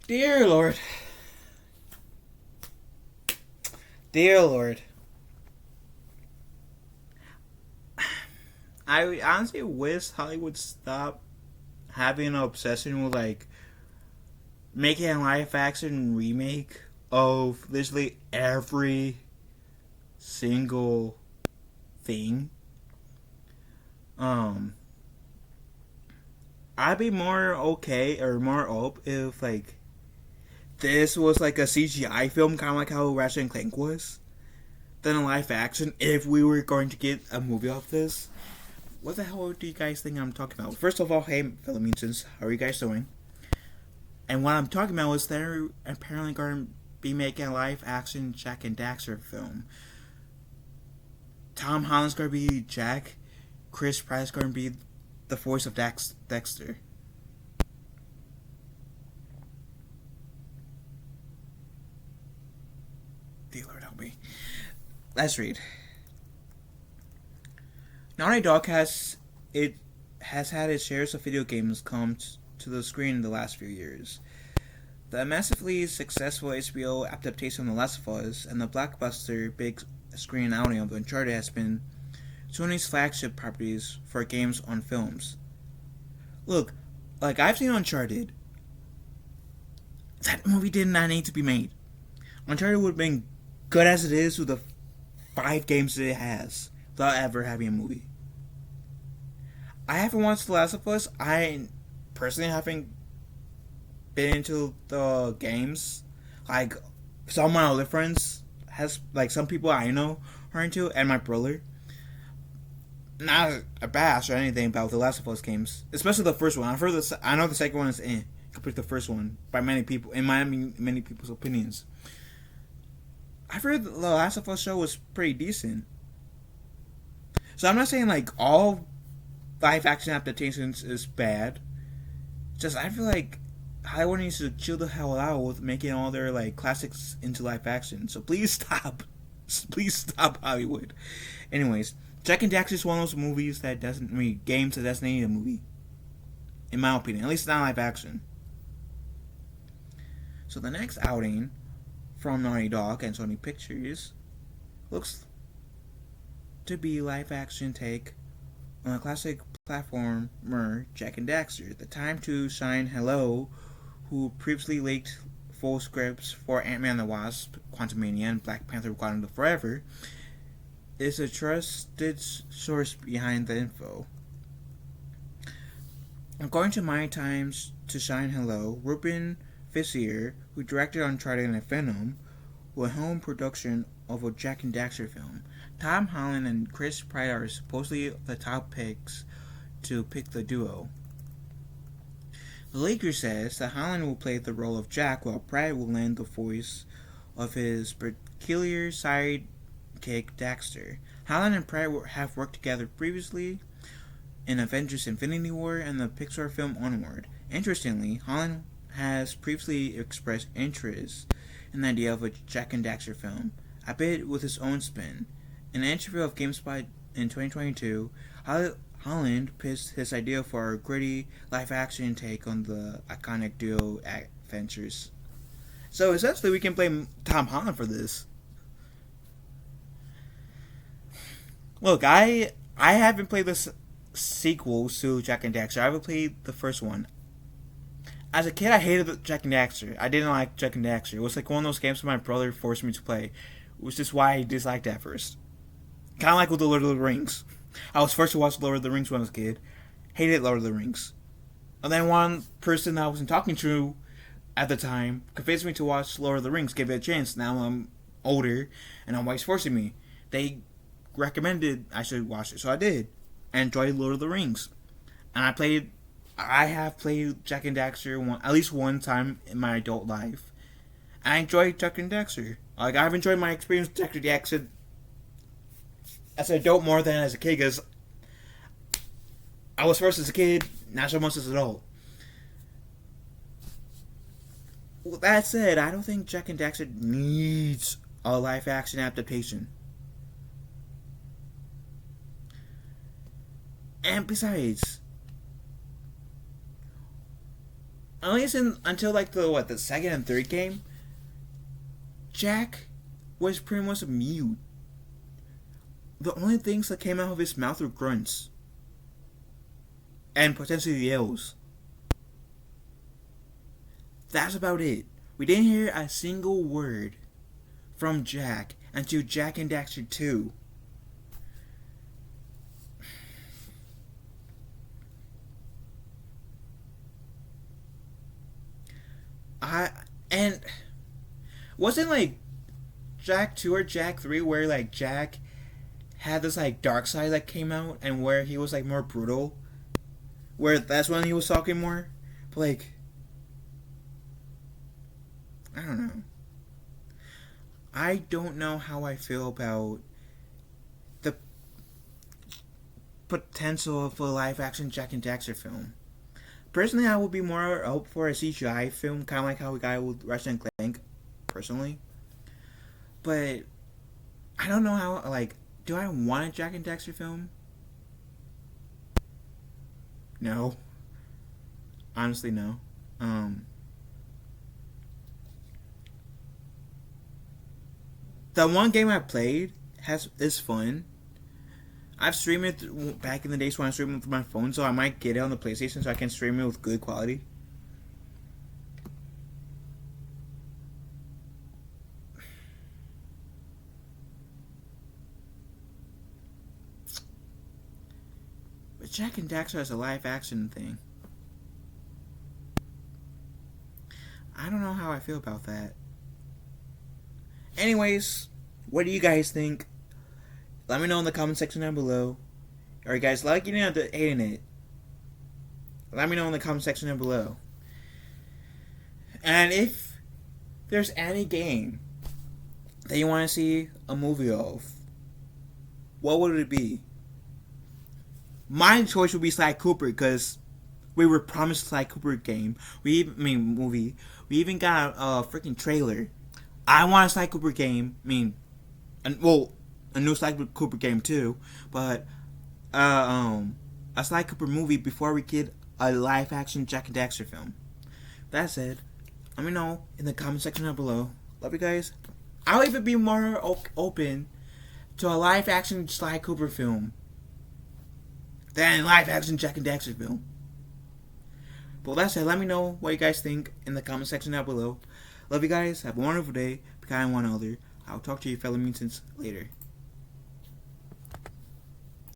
Dear Lord. Dear Lord. I honestly wish Hollywood stop having an obsession with like making a live action remake of literally every single thing. Um I'd be more okay or more open if like this was like a CGI film, kind of like how Ratchet and Clank was, than a live action. If we were going to get a movie of this, what the hell do you guys think I'm talking about? First of all, hey, fellow mutants, how are you guys doing? And what I'm talking about is they're apparently going to be making a live action Jak and Daxter film. Tom Holland's going to be Jack. Chris Pratt is going to be the voice of Dexter. Dear Lord help me. Let's read. Naughty Dog has had its shares of video games come to the screen in the last few years. The massively successful HBO adaptation of The Last of Us and the blockbuster big screen outing of Uncharted has been Sony's flagship properties for games on films. Look, like I've seen Uncharted. That movie did not need to be made. Uncharted would have been good as it is with the 5 games that it has without ever having a movie. I haven't watched The Last of Us. I personally haven't been into the games. Like some of my other friends has like some people I know are into, and my brother. Not a bash or anything about the Last of Us games, especially the first one. I know the second one is compared to the first one by many people, in many people's opinions. I've heard the Last of Us show was pretty decent. So I'm not saying like all live action adaptations is bad. Just I feel like Hollywood needs to chill the hell out with making all their like classics into live action. So please stop. Please stop, Hollywood. Anyways, Jak and Daxter is one of those movies that doesn't games that doesn't need a movie. In my opinion. At least not live action. So the next outing from Naughty Dog and Sony Pictures looks to be live action take on a classic platformer Jak and Daxter. The time to shine hello, who previously leaked full scripts for Ant-Man and the Wasp, Quantumania, and Black Panther Wakanda Forever, is a trusted source behind the info. According to My Times to Shine Hello, Ruben Fissier, who directed Uncharted and Venom, will helm production of a Jak and Daxter film. Tom Holland and Chris Pratt are supposedly the top picks to pick the duo. The leaker says that Holland will play the role of Jack, while Pratt will lend the voice of his peculiar sidekick Daxter. Holland and Pratt have worked together previously in Avengers Infinity War and the Pixar film Onward. Interestingly, Holland has previously expressed interest in the idea of a Jak and Daxter film, a bit with his own spin. In an interview of GameSpot in 2022, Holland pitched his idea for a gritty live-action take on the iconic duo adventures. So essentially, we can blame Tom Holland for this. Look, I haven't played the sequels to Jak and Daxter. I haven't played the first one. As a kid, I hated Jak and Daxter. I didn't like Jak and Daxter. It was like one of those games that my brother forced me to play, which is why I disliked it at first. Kind of like with the Lord of the Rings. I was first to watch Lord of the Rings when I was a kid. Hated Lord of the Rings. And then one person that I wasn't talking to at the time convinced me to watch Lord of the Rings, give it a chance. Now I'm older, and my wife's forcing me. They recommended I should watch it, so I did. I enjoyed Lord of the Rings. And I have played Jak and Daxter at least one time in my adult life. I enjoyed Jak and Daxter. Like, I've enjoyed my experience with Jak and Daxter as an adult more than as a kid, because I was first as a kid, not so much as an adult. With that said, I don't think Jak and Daxter needs a live action adaptation. And besides, at least until like the second and third game, Jak was pretty much a mute. The only things that came out of his mouth were grunts and potentially yells. That's about it. We didn't hear a single word from Jak until Jak and Daxter 2. And wasn't like Jak 2 or Jak 3 where like Jak had this like dark side that came out and where he was like more brutal? Where that's when he was talking more? But like, I don't know. I don't know how I feel about the potential for a live action Jak and Daxter film. Personally, I would be more hope for a CGI film, kind of like how we got with Ratchet and Clank, personally. But I don't know how. Like, do I want a Jak and Daxter film? No. Honestly, no. The one game I played is fun. I've streamed it back in the days when I streamed it with my phone, so I might get it on the PlayStation so I can stream it with good quality. But Jak and Daxter is a live action thing. I don't know how I feel about that. Anyways, what do you guys think? Let me know in the comment section down below. Are you guys liking it or hating it? Let me know in the comment section down below. And if there's any game that you want to see a movie of, what would it be? My choice would be Sly Cooper because we were promised a Sly Cooper game. Movie. We even got a freaking trailer. I want a Sly Cooper game. A new Sly Cooper game too, but a Sly Cooper movie before we get a live action Jak and Daxter film. That said, let me know in the comment section down below. Love you guys. I'll even be more open to a live action Sly Cooper film than a live action Jak and Daxter film. But with that said, let me know what you guys think in the comment section down below. Love you guys. Have a wonderful day. Be kind to one another. I'll talk to you fellow mutants later.